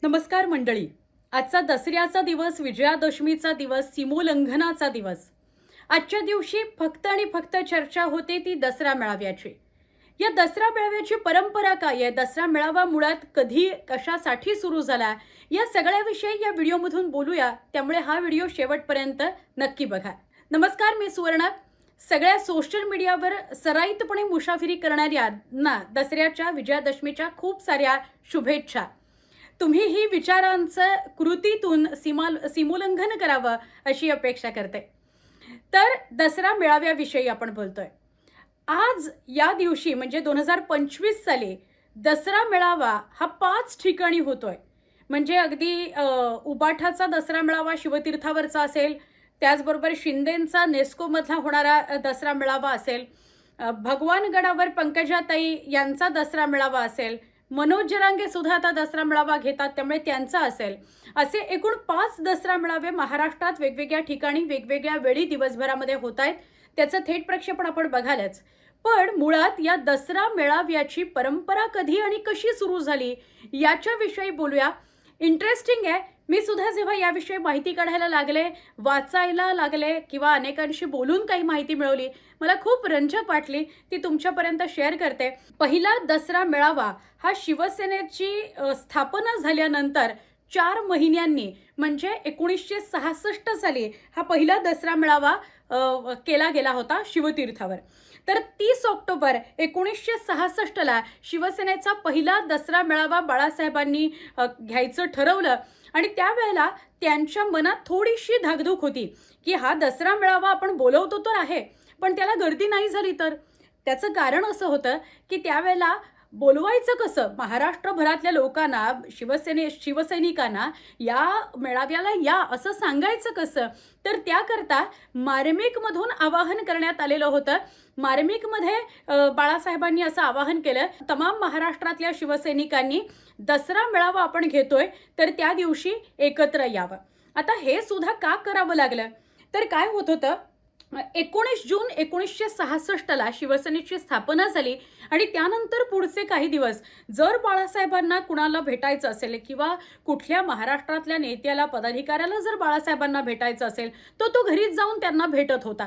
नमस्कार मंडळी. आजचा दसऱ्याचा दिवस, विजयादशमीचा दिवस, सीमोल्लंघनाचा दिवस. आजच्या दिवशी फक्त आणि फक्त चर्चा होते ती दसरा मेळाव्याची. या दसरा मेळाव्याची परंपरा काय आहे, दसरा मेळावा मुळात कधी कशासाठी सुरू झाला, या सगळ्याविषयी या व्हिडिओमधून बोलूया. त्यामुळे हा व्हिडिओ शेवटपर्यंत नक्की बघा. नमस्कार, मी सुवर्णा. सगळ्या सोशल मीडियावर सराईतपणे मुसाफिरी करणाऱ्यांना दसऱ्याच्या, विजयादशमीच्या खूप साऱ्या शुभेच्छा. तुम्हीही विचारांचं कृतीतून सीमोल्लंघन करावं अशी अपेक्षा करते. तर दसरा मेळाव्याविषयी आपण बोलतोय. आज या दिवशी म्हणजे 2025 साली दसरा मेळावा हा 5 ठिकाणी होतोय. म्हणजे अगदी उबाठाचा दसरा मेळावा शिवतीर्थावरचा असेल, त्याचबरोबर शिंदेंचा नेस्कोमधला होणारा दसरा मेळावा असेल, भगवानगडावर पंकजाताई यांचा दसरा मेळावा असेल, मनोज जरांगे सुद्धा आता दसरा मेळावा घेतात त्यामुळे त्यांचा असेल. असे एकूण 5 दसरा मेळावे महाराष्ट्रात वेगवेगळ्या ठिकाणी वेगवेगळ्या वेळी दिवसभरामध्ये होत आहेत. त्याचं थेट प्रक्षेपण आपण बघालच. पण मुळात या दसरा मेळाव्याची परंपरा कधी आणि कशी सुरू झाली याच्याविषयी बोलूया. इंटरेस्टिंग आहे. मी सुद्धा जेव्हा याविषयी माहिती काढायला लागले, वाचायला लागले किंवा अनेकांशी बोलून काही माहिती मिळवली, मला खूप रंजक वाटली. ती तुमच्यापर्यंत शेअर करते. पहिला दसरा मेळावा हा शिवसेनेची स्थापना झाल्यानंतर 4 महिन्यांनी म्हणजे 1966 साली हा पहिला दसरा मेळावा केला गेला होता शिवतीर्थावर. तर 30 ऑक्टोबर 1966ला शिवसेनेचा पहिला दसरा मेळावा बाळासाहेबांनी घ्यायचं ठरवलं. आणि त्यावेळेला त्यांच्या मनात थोडीशी धाकधूक होती की हा दसरा मेळावा आपण बोलवतो तर आहे, पण त्याला गर्दी नाही झाली तर. त्याचं कारण असं होतं की त्यावेळेला बोलवायचं कसं, महाराष्ट्रभरातल्या लोकांना, शिवसैनिकांना या मेळाव्याला या असं सांगायचं कसं. तर त्याकरता मार्मिकमधून आवाहन करण्यात आलेलं होतं. मार्मिकमध्ये बाळासाहेबांनी असं आवाहन केलं, तमाम महाराष्ट्रातल्या शिवसैनिकांनी दसरा मेळावा आपण घेतोय तर त्या दिवशी एकत्र यावं. आता हे सुद्धा का करावं लागलं, तर काय होत होतं, 19 जून 1966ला शिवसेनेची स्थापना झाली आणि त्यानंतर पुढचे काही दिवस जर बाळासाहेबांना कुणाला भेटायचं असेल किंवा कुठल्या महाराष्ट्रातल्या नेत्याला, पदाधिकाऱ्याला जर बाळासाहेबांना भेटायचं असेल तर तो घरीच जाऊन त्यांना भेटत होता.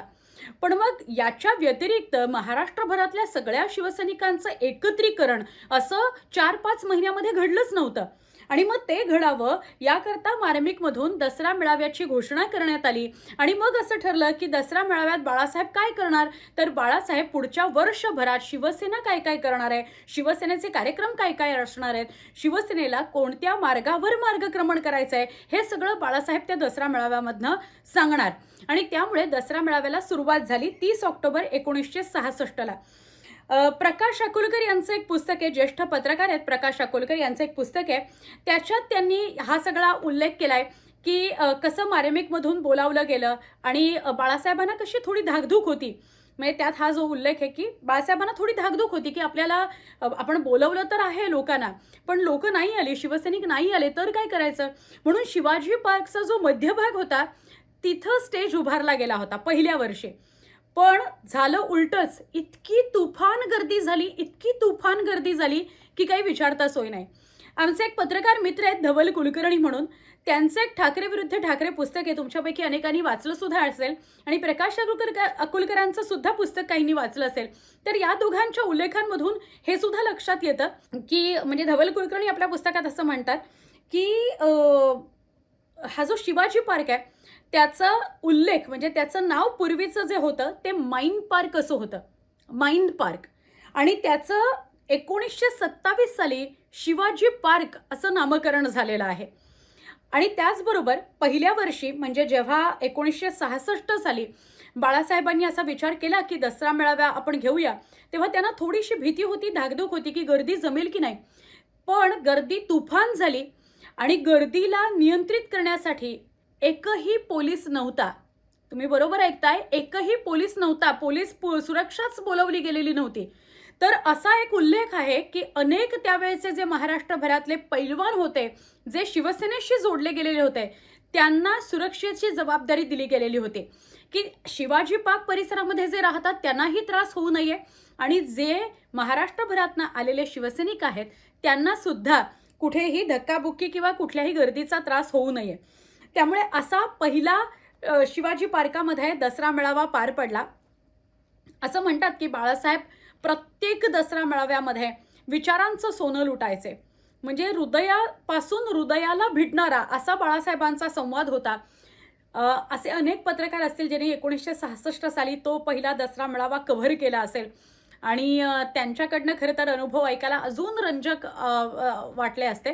पण मग याच्या व्यतिरिक्त महाराष्ट्रभरातल्या सगळ्या शिवसैनिकांचं एकत्रीकरण असं 4-5 महिन्यामध्ये घडलंच नव्हतं. आणि मग ते घडावं याकरता मार्मिकमधून दसरा मेळाव्याची घोषणा करण्यात आली. आणि मग असं ठरलं की दसरा मेळाव्यात बाळासाहेब काय करणार, तर बाळासाहेब पुढच्या वर्षभरात शिवसेना काय काय करणार आहे, शिवसेनेचे कार्यक्रम काय काय असणार आहेत, शिवसेनेला कोणत्या मार्गावर मार्गक्रमण करायचं आहे, हे सगळं बाळासाहेब त्या दसरा मेळाव्यामधनं सांगणार. आणि त्यामुळे दसरा मेळाव्याला सुरुवात झाली 30 ऑक्टोबर 1966ला. प्रकाश अकोलकर यांचं एक पुस्तक आहे, ज्येष्ठ पत्रकार आहेत प्रकाश अकोलकर यांचं एक पुस्तक आहे. त्याच्यात त्यांनी हा सगळा उल्लेख केलाय की कसं मार्मिकमधून बोलावलं गेलं आणि बाळासाहेबांना कशी थोडी धाकधूक होती. म्हणजे त्यात हा जो उल्लेख आहे की बाळासाहेबांना थोडी धाकधूक होती की आपल्याला आपण बोलवलं तर आहे लोकांना, पण लोक नाही आले, शिवसैनिक नाही आले तर काय करायचं. म्हणून शिवाजी पार्कचा जो मध्यभाग होता तिथं स्टेज उभारला गेला होता पहिल्या वर्षी. पण झालं उलटच. इतकी तुफान गर्दी झाली, इतकी तुफान गर्दी झाली की काही विचारता सोय नाही. आमचे एक पत्रकार मित्र आहेत धवल कुलकर्णी म्हणून, त्यांचं एक ठाकरे विरुद्ध ठाकरे पुस्तक आहे, तुमच्यापैकी अनेकांनी वाचलं सुद्धा असेल. आणि प्रकाश अकोलकरांचं सुद्धा पुस्तक काहींनी वाचलं असेल. तर या दोघांच्या उल्लेखांमधून हे सुद्धा लक्षात येतं की म्हणजे धवल कुलकर्णी आपल्या पुस्तकात असं म्हणतात की हा जो शिवाजी पार्क आहे त्याचा उल्लेख म्हणजे त्याचं नाव पूर्वीचं जे होतं ते माइंड पार्क असं होतं, माइंड पार्क. आणि त्याचं 1927 साली शिवाजी पार्क असं नामकरण झालेलं आहे. आणि त्याचबरोबर पहिल्या वर्षी म्हणजे जेव्हा 1966 साली बाळासाहेबांनी असा विचार केला की दसरा मेळावा आपण घेऊया, तेव्हा त्यांना थोडीशी भीती होती, धाकधूक होती की गर्दी जमेल की नाही. पण गर्दी तुफान झाली आणि गर्दीला नियंत्रित करण्यासाठी एकही पोलीस नव्हता. तुम्ही बरोबर ऐकताय, एकही पोलीस नव्हता. पोलीस सुरक्षाच बोलवली गेलेली नव्हती. तर असा एक उल्लेख आहे की अनेक त्यावेळेचे जे महाराष्ट्रभरातले पैलवान होते, जे शिवसेनेशी जोडले गेलेले होते, त्यांना सुरक्षेची जबाबदारी दिली गेलेली होती की शिवाजी पार्क परिसरामध्ये जे राहतात त्यांनाही त्रास होऊ नये आणि जे महाराष्ट्रभरातनं आलेले शिवसैनिक आहेत त्यांना सुद्धा कुठेही धक्काबुक्की किंवा कुठल्याही गर्दीचा त्रास होऊ नये. त्यामुळे असा पहिला शिवाजी पार्कामध्ये दसरा मेळावा पार पडला. असं म्हणतात की बाळासाहेब प्रत्येक दसरा मेळाव्यामध्ये विचारांचं सोनं लुटायचे. म्हणजे हृदयापासून हृदयाला भिडणारा असा बाळासाहेबांचा संवाद होता. असे अनेक पत्रकार असतील ज्यांनी 1966 साली तो पहिला दसरा मेळावा कव्हर केला असेल आणि त्यांच्याकडनं खरं तर अनुभव ऐकायला अजून रंजक वाटले असते.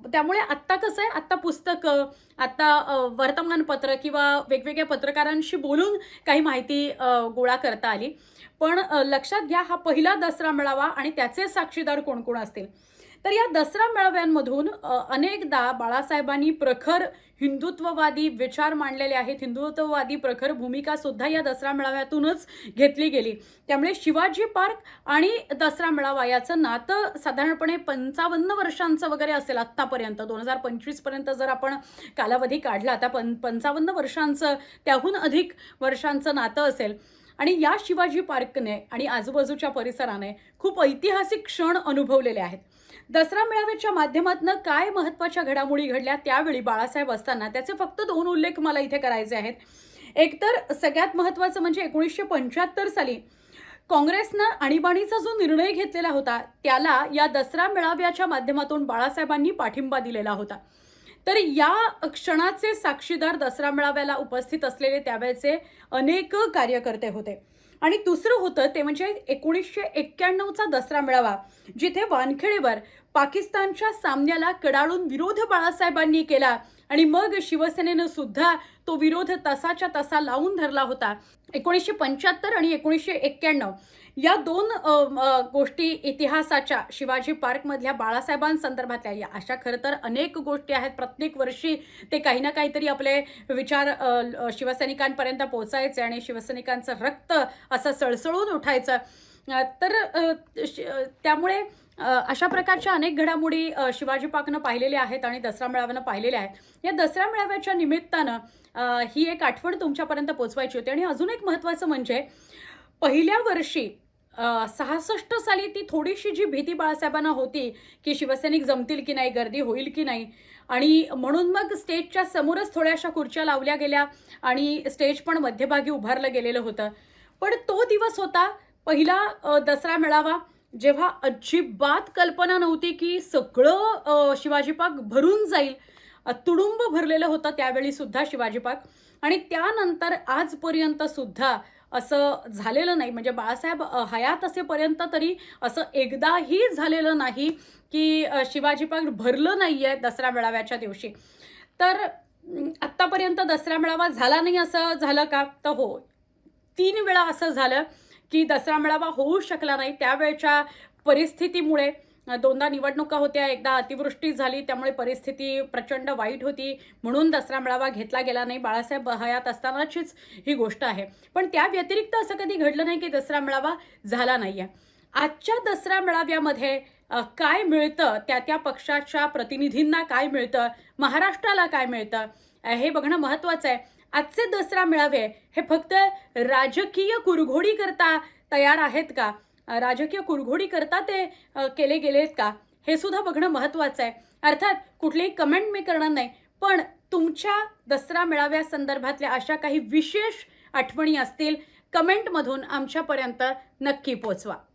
त्यामुळे आत्ता कसं आहे, आत्ता पुस्तकं, आत्ता वर्तमानपत्र किंवा वेगवेगळ्या पत्रकारांशी बोलून काही माहिती गोळा करता आली. पण लक्षात घ्या, हा पहिला दसरा मेळावा आणि त्याचे साक्षीदार कोण कोण असतील. तर या दसरा मेळाव्यांमधून अनेकदा बाळासाहेबांनी प्रखर हिंदुत्ववादी विचार मांडलेले आहेत. हिंदुत्ववादी प्रखर भूमिका सुद्धा या दसरा मेळाव्यातूनच घेतली गेली. त्यामुळे शिवाजी पार्क आणि दसरा मेळावा याचं नातं साधारणपणे 55 वर्षांचं वगैरे असेल आत्तापर्यंत. 2025 पर्यंत जर आपण कालावधी काढला तर 55 वर्षांचं, त्याहून अधिक वर्षांचं नातं असेल. आणि या शिवाजी पार्कने आणि आजूबाजूच्या परिसराने खूप ऐतिहासिक क्षण अनुभवलेले आहेत. दसरा मेळाव्याच्या माध्यमातून काय महत्त्वाच्या घडामोडी घडल्या त्यावेळी बाळासाहेब असताना, त्याचे फक्त 2 उल्लेख मला इथे करायचे आहेत. एकतर सगळ्यात महत्त्वाचं म्हणजे 1975 साली काँग्रेसनं आणीबाणीचा जो निर्णय घेतलेला होता त्याला या दसरा मेळाव्याच्या माध्यमातून बाळासाहेबांनी पाठिंबा दिलेला होता. तर या क्षणाचे साक्षीदार दसरा मेळाव्याला उपस्थित असलेले त्यावेळेचे अनेक कार्यकर्ते होते. आणि दुसरं होतं ते म्हणजे 1991चा दसरा मेळावा, जिथे वानखेडेवर पाकिस्तानच्या सामन्याला कडाडून विरोध बाळासाहेबांनी केला आणि मग शिवसेनेनं सुद्धा तो विरोध तसाच्या तसा लावून धरला होता. 1975 आणि 1991 या 2 गोष्टी इतिहासाच्या शिवाजी पार्कमधल्या बाळासाहेबांसंदर्भातल्या, या अशा खरं तर अनेक गोष्टी आहेत. प्रत्येक वर्षी ते काही ना काहीतरी आपले विचार शिवसैनिकांपर्यंत पोहोचायचे आणि शिवसैनिकांचं रक्त असं सळसळून उठायचं. त्यामुळे अशा प्रकारच्या अनेक घडामोडी शिवाजी पार्कनं पाहिलेल्या आहेत आणि दसरा मेळाव्यानं पाहिलेल्या आहेत. या दसरा मेळाव्याच्या निमित्तानं ही एक आठवण तुमच्यापर्यंत पोहोचवायची होती. आणि अजून एक महत्त्वाचं म्हणजे पहिल्या वर्षी 66 साली ती थोडीशी जी भीती बाळासाहेबांना होती की शिवसैनिक जमतील की नाही, गर्दी होईल की नाही, आणि म्हणून मग स्टेजच्या समोरच थोड्याशा खुर्च्या लावल्या गेल्या आणि स्टेज पण मध्यभागी उभारलं गेलेलं होतं. पण तो दिवस होता पहिला दसरा मेळावा, जेव्हा अजिबात कल्पना नव्हती की सगळं शिवाजी पार्क भरून जाईल. तुडुंब भरलेलं होतं त्यावेळी सुद्धा शिवाजी पार्क. आणि त्यानंतर आजपर्यंत सुद्धा असं झालेलं नाही. म्हणजे बाळासाहेब हयात असेपर्यंत तरी असं एकदाही झालेलं नाही की शिवाजी पार्क भरलं नाही आहे दसरा मेळाव्याच्या दिवशी. तर आत्तापर्यंत दसरा मेळावा झाला नाही असं झालं का? तर हो, 3 वेळा असं झालं की दसरा मेळावा होऊ शकला नाही. त्यावेळच्या परिस्थितीमुळे 2दा निवडणुका होत्या, एकदा अतिवृष्टी झाली, त्यामुळे परिस्थिती प्रचंड वाईट होती, म्हणून दसरा मेळावा घेतला गेला नाही. बाळासाहेब हयात असतानाचीच ही गोष्ट आहे. पण त्या व्यतिरिक्त असं कधी घडलं नाही की दसरा मेळावा झाला नाही आहे. आजच्या दसरा मेळाव्यामध्ये काय मिळतं, त्या पक्षाच्या प्रतिनिधींना काय मिळतं, महाराष्ट्राला काय मिळतं, हे बघणं महत्त्वाचं आहे. आजचे दसरा मेळावे हे फक्त राजकीय कुरघोडी करता तयार आहेत का, राजकीय कुरघोडी करता ते केले गेलेत का, हे सुद्धा बघणं महत्त्वाचं आहे. अर्थात कुठलीही कमेंट मी करणार नाही, पण तुमच्या दसरा मेळाव्यासंदर्भातल्या अशा काही विशेष आठवणी असतील, कमेंटमधून आमच्यापर्यंत नक्की पोचवा.